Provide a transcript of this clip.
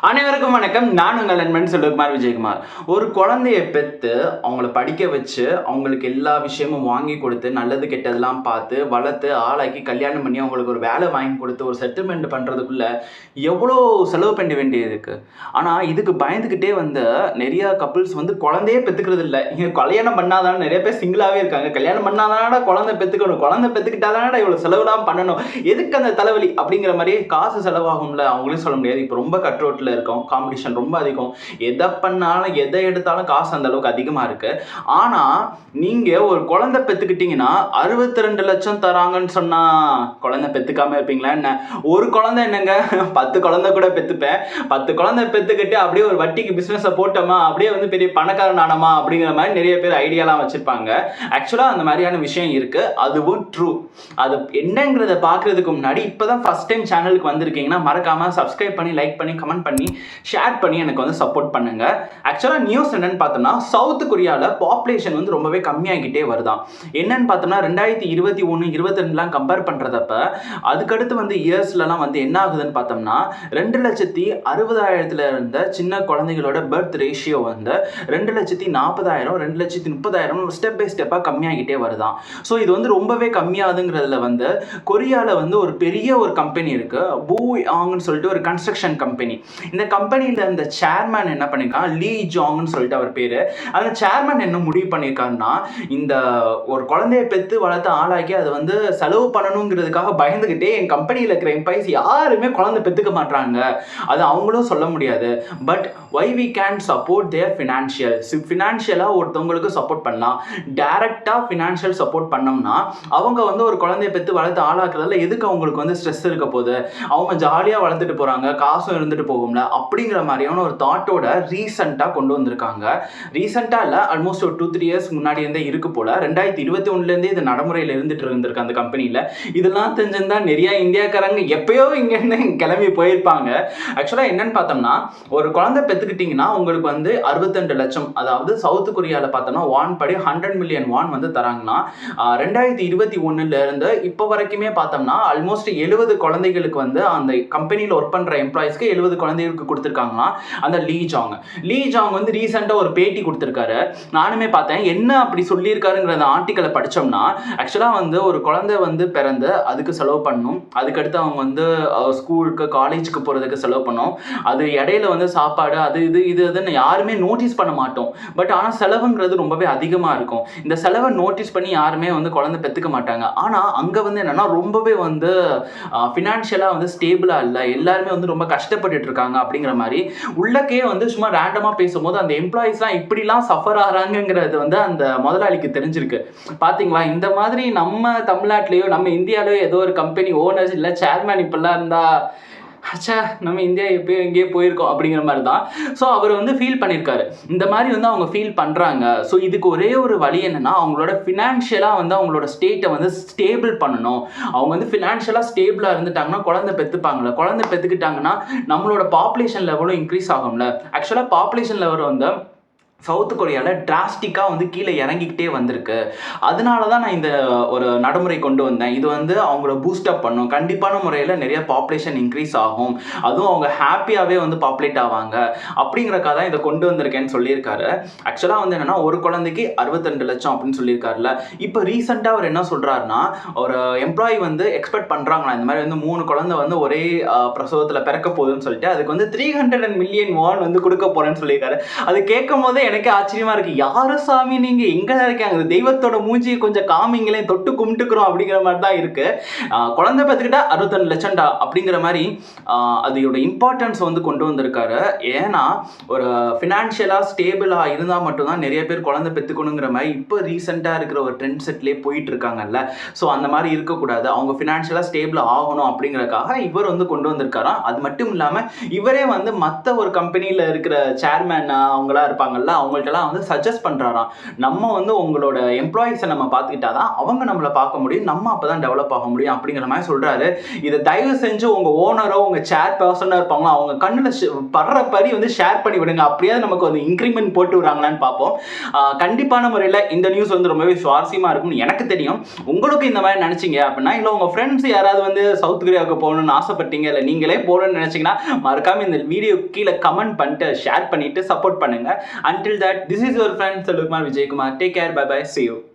அனைவருக்கும் வணக்கம். நான் உங்கள் நண்பன் செல்வகுமார் விஜயகுமார். ஒரு குழந்தைய பெற்று அவங்கள படிக்க வச்சு அவங்களுக்கு எல்லா விஷயமும் வாங்கி கொடுத்து நல்லது கெட்டதெல்லாம் பார்த்து வளர்த்து ஆளாக்கி கல்யாணம் பண்ணி அவங்களுக்கு ஒரு வேலை வாங்கி கொடுத்து ஒரு செட்டில்மெண்ட் பண்ணுறதுக்குள்ள எவ்வளோ செலவு பண்ண வேண்டியது இருக்குது. ஆனால் இதுக்கு பயந்துக்கிட்டே நிறையா கப்புள்ஸ் குழந்தையே பெற்றுக்கிறது இல்லை. இங்கே கல்யாணம் பண்ணாதான் நிறைய பேர் சிங்கிளாகவே இருக்காங்க. கல்யாணம் பண்ணாதானடா குழந்தை பெற்றுக்கணும், குழந்தை பெற்றுக்கிட்டாதானடா இவ்வளோ செலவுலாம் பண்ணணும், எதுக்கு அந்த தலைவலி அப்படிங்கிற மாதிரியே காசு செலவாகும்ல. அவங்களே சொல்ல முடியாது. இப்போ ரொம்ப கட்ரோட்டில் இருக்கும், காம்படிஷன் ரொம்ப அதிகம், எதை பண்ணாலும் எதை எடுத்தாலும் காசு அந்த அளவுக்கு அதிகமாக இருக்கு. ஆனால் நீங்கள் ஒரு குழந்தை பெற்றுக்கிட்டீங்கன்னா 62 லட்சம் தராங்கன்னு சொன்னால் குழந்தை பெற்றுக்காம இருப்பீங்களா என்ன? ஒரு குழந்தை என்னங்க, 10 குழந்தை கூட பெற்றுப்பேன். 10 குழந்தை பெற்றுக்கிட்டு அப்படியே ஒரு வட்டிக்கு பிஸ்னஸை போட்டோமா, அப்படியே பெரிய பணக்காரன் ஆனமா அப்படிங்கிற மாதிரி நிறைய பேர் ஐடியாலாம் வச்சுருப்பாங்க. ஆக்சுவலாக அந்த மாதிரியான விஷயம் இருக்குது, அதுவும் ட்ரூ. அது என்னங்கிறத பார்க்குறதுக்கு முன்னாடி இப்போ தான் ஃபஸ்ட் டைம் சேனலுக்கு வந்திருக்கீங்கன்னா மறக்காமல் சப்ஸ்கிரைப் பண்ணி, லைக் பண்ணி, கமெண்ட் பண்ணி, ஷேர் பண்ணி எனக்கு சப்போர்ட் பண்ணுங்க. ஆக்சுவலாக நியூஸ் என்னன்னு பார்த்தோம்னா, சவுத் கொரியாவில் பாப்புலேஷன் ரொம்பவே கம்மியாகிட்டே வருதான். என்னன்னு பார்த்தோம்னா 2021, 22 கம்பேர் பண்ணுறதப்ப அதுக்கடுத்து இயர்ஸ்லாம் என்ன ஆகுதுன்னு பார்த்தோம்னா 2,60,000 இருந்த சின்ன குழந்தைகளோட பர்த் ரேஷியோ 2,40,000, 2,30,000 ஸ்டெப் பை ஸ்டெப்பாக கம்மியாகிட்டே வருதான். ஸோ இது ரொம்பவே கம்மியாகுதுங்கிறதுல கொரியாவில் ஒரு பெரிய ஒரு கம்பெனி இருக்கு, பூயாங்னு சொல்லிட்டு ஒரு கன்ஸ்ட்ரக்ஷன் கம்பெனி. இந்த கம்பெனியில் இந்த சேர்மேன் என்ன பண்ணியிருக்காங்க, லீ ஜாங்னு சொல்லிட்டு அவர் பேர். அந்த சேர்மேன் என்ன முடிவு பண்ணியிருக்காருன்னா, இந்த ஒரு குழந்தைய பெற்று வளர்த்து ஆளாக்கி அதை செலவு பண்ணணுங்கிறதுக்காக பயந்துக்கிட்டே என் கம்பெனியில் இருக்கிற எம்ப்ளாயிஸ் யாருமே குழந்தை பெற்றுக்க மாட்டாங்க, அது அவங்களும் சொல்ல முடியாது. But why we can support their ஃபினான்ஷியலாக ஒருத்தவங்களுக்கு சப்போர்ட் பண்ணலாம். டைரக்டாக ஃபினான்ஷியல் சப்போர்ட் பண்ணோம்னா அவங்க ஒரு குழந்தைய பெற்று வளர்த்து ஆளாக்குறதுல எதுக்கு அவங்களுக்கு ஸ்ட்ரெஸ் இருக்க போகுது, அவங்க ஜாலியாக வளர்த்துட்டு போகிறாங்க, காசும் இருந்துட்டு போகும்ல அப்படிங்கிற மாதிரியான ஒரு தாட்டோட ரீசெண்டாக கொண்டு வந்திருக்காங்க. ரீசெண்டாக இல்லை, ஆல்மோஸ்ட் ஒரு 2-3 இயர்ஸ் முன்னாடி இருந்தே இருக்கு போல. 2021 இது நடைமுறையில் இருந்துருக்கு அந்த கம்பெனியில். இதெல்லாம் தெரிஞ்சிருந்தா நிறைய இந்தியாக்காரங்க எப்பயோ இங்கேருந்து கிளம்பி போயிருப்பாங்க. ஆக்சுவலாக என்னன்னு பார்த்தோம்னா, ஒரு குழந்தை பெற்றுக்கிட்டிங்கன்னா உங்களுக்கு 62 லட்சம், அதாவது சவுத் கொரியாவில் பார்த்தோம்னா வான் படி 100 மில்லியன் வான் தராங்கன்னா 2021 இப்போ வரைக்குமே பார்த்தோம்னா ஆல்மோஸ்ட் 70 குழந்தைகளுக்கு அந்த கம்பெனியில் ஒர்க் பண்ணுற எம்ப்ளாயிஸ்க்கு 70 குழந்தைகளுக்கு கொடுத்துருக்காங்கன்னா அந்த லீ ஜாங் ரீசெண்டாக ஒரு பேட்டி கொடுத்துருக்காரு. நானுமே பார்த்தேன். என்ன அப்படி சொல்லியிருக்காருங்கிற அந்த ஆர்டிக்கலை படித்தோம்னா, ஆக்சுவலாக ஒரு குழந்தை பிறந்து அதுக்கு செலவு பண்ணணும், அதுக்கடுத்து அவங்க ஸ்கூலுக்கு காலேஜுக்கு போகிறதுக்கு செலவு பண்ணணும், அது இடையில சாப்பாடு அது இதுன்னு யாருமே நோட்டீஸ் பண்ண மாட்டோம். பட் ஆனால் செலவுங்கிறது ரொம்பவே அதிகமாக இருக்கும். இந்த செலவை நோட்டீஸ் பண்ணி யாருமே குழந்தை பெற்றுக்க மாட்டாங்க. ஆனால் அங்கே என்னன்னா ரொம்பவே ஃபினான்ஷியலாக ஸ்டேபிளாக இல்லை, எல்லாருமே ரொம்ப கஷ்டப்பட்டுட்டு இருக்காங்க அப்படிங்கிற மாதிரி உள்ளக்கே சும்மா ரேண்டமாக பேசும்போது அந்த எம்ப்ளாயிஸ்லாம் இப்படிலாம் சஃபர் ஆகிறாங்கிறது அந்த முதலாளிக்கு தெரிஞ்சிருக்கு. பார்த்தீங்களா, இந்த மாதிரி நம்ம தமிழ்நாட்டிலேயோ நம்ம இந்தியாவிலேயோ ஏதோ ஒரு கம்பெனி ஓனர்ஸ் இல்லை சேர்மேன் இப்படிலாம் இருந்தால் அச்சா நம்ம இந்தியா எப்போ எங்கேயே போயிருக்கோம் அப்படிங்கிற மாதிரி தான். ஸோ அவர் ஃபீல் பண்ணியிருக்காரு. இந்த மாதிரி அவங்க ஃபீல் பண்ணுறாங்க. ஸோ இதுக்கு ஒரே ஒரு வழி என்னென்னா, அவங்களோட ஃபினான்ஷியலாக அவங்களோட ஸ்டேட்டை ஸ்டேபிள் பண்ணணும். அவங்க ஃபினான்ஷியலாக ஸ்டேபிளாக இருந்துட்டாங்கன்னா குழந்தை பெற்றுப்பாங்களே, குழந்தை பெற்றுக்கிட்டாங்கன்னா நம்மளோட பாப்புலேஷன் லெவலும் இன்க்ரீஸ் ஆகும்ல. ஆக்சுவலாக பாப்புலேஷன் லெவல் சவுத் கொரியாவில் டிராஸ்டிக்காக கீழே இறங்கிக்கிட்டே வந்திருக்கு. அதனால தான் நான் இந்த ஒரு நடைமுறை கொண்டு வந்தேன். இது அவங்கள பூஸ்டப் பண்ணும். கண்டிப்பான முறையில் நிறைய பாப்புலேஷன் இன்க்ரீஸ் ஆகும், அதுவும் அவங்க ஹாப்பியாகவே பாப்புலேட் ஆவாங்க அப்படிங்கிறக்காக தான் இதை கொண்டு வந்திருக்கேன்னு சொல்லியிருக்காரு. ஆக்சுவலாக என்னென்னா, ஒரு குழந்தைக்கு 62 லட்சம் அப்படின்னு சொல்லியிருக்காருல. இப்போ ரீசெண்டாக அவர் என்ன சொல்கிறாருன்னா, ஒரு எம்ப்ளாயி எக்ஸ்பெக்ட் பண்ணுறாங்களா, இந்த மாதிரி 3 குழந்தை ஒரே பிரசவத்தில் பிறக்க போகுதுன்னு சொல்லிட்டு அதுக்கு 300 மில்லியன் வான் கொடுக்க போகிறேன்னு சொல்லியிருக்காரு. அது கேட்கும் போதே எனக்கு ஆச்சரியமா இருக்கு. யாரு சாமி நீங்க, எங்க இருக்காங்க, தெய்வத்தோட மூஞ்சியை கொஞ்சம் காமிங்களே, தொட்டு கும்பிட்டுக்கிறோம் அப்படிங்கிற மாதிரி தான் இருக்கு. குழந்தை பார்த்துக்கிட்டா 62 லட்சம்டா அப்படிங்கிற மாதிரி அதோட இம்பார்ட்டன்ஸ் கொண்டு வந்திருக்காரு. ஏன்னா ஒரு ஃபினான்ஷியலாக ஸ்டேபிளாக இருந்தால் மட்டும்தான் நிறைய பேர் குழந்தை பெற்றுக்கணுங்கிற மாதிரி இப்போ ரீசெண்டாக இருக்கிற ஒரு ட்ரெண்ட் செட்லேயே போயிட்டு இருக்காங்கல்ல. ஸோ அந்த மாதிரி இருக்கக்கூடாது, அவங்க ஃபினான்ஷியலாக ஸ்டேபிள் ஆகணும் அப்படிங்கிறக்காக இவர் கொண்டு வந்திருக்காராம். அது மட்டும் இல்லாமல் இவரே மற்ற ஒரு கம்பெனியில் இருக்கிற சேர்மேன் அவங்களா இருப்பாங்கல்ல, அவங்கள்ட்டலாம் வந்து சஜஸ்ட் பண்ணுறாராம். நம்ம வந்து உங்களோட எம்ப்ளாயிஸை நம்ம பார்த்துக்கிட்டா தான் அவங்க நம்மளை பார்க்க முடியும், நம்ம அப்போ தான் டெவலப் ஆக முடியும் அப்படிங்கிற மாதிரி சொல்கிறாரு. இதை தயவு செஞ்சு உங்கள் ஓனரோ உங்கள் சேர் பர்சனோ இருப்பாங்களோ அவங்க கண்ணில் படுற படி வந்து ஷேர் பண்ணி விடுங்க. அப்படியே நமக்கு வந்து இன்க்ரிமெண்ட் போட்டு விடுறாங்களான்னு பார்ப்போம். கண்டிப்பான முறையில் இந்த நியூஸ் வந்து ரொம்பவே சுவாரஸ்யமாக இருக்கும்னு எனக்கு தெரியும். உங்களுக்கு இந்த மாதிரி நினச்சிங்க அப்படின்னா, இல்லை உங்கள் ஃப்ரெண்ட்ஸ் யாராவது வந்து சவுத் கொரியாவுக்கு போகணும்னு ஆசைப்பட்டீங்க, இல்லை நீங்களே போகணும்னு நினச்சிங்கன்னா மறக்காம இந்த வீடியோ கீழே கமெண்ட் பண்ணிட்டு ஷேர் பண்ணிட்டு சப்போர்ட் பண்ணுங்க. Until that, this is your friend Salukmar Vijaykumar. Take care. Bye bye. See you.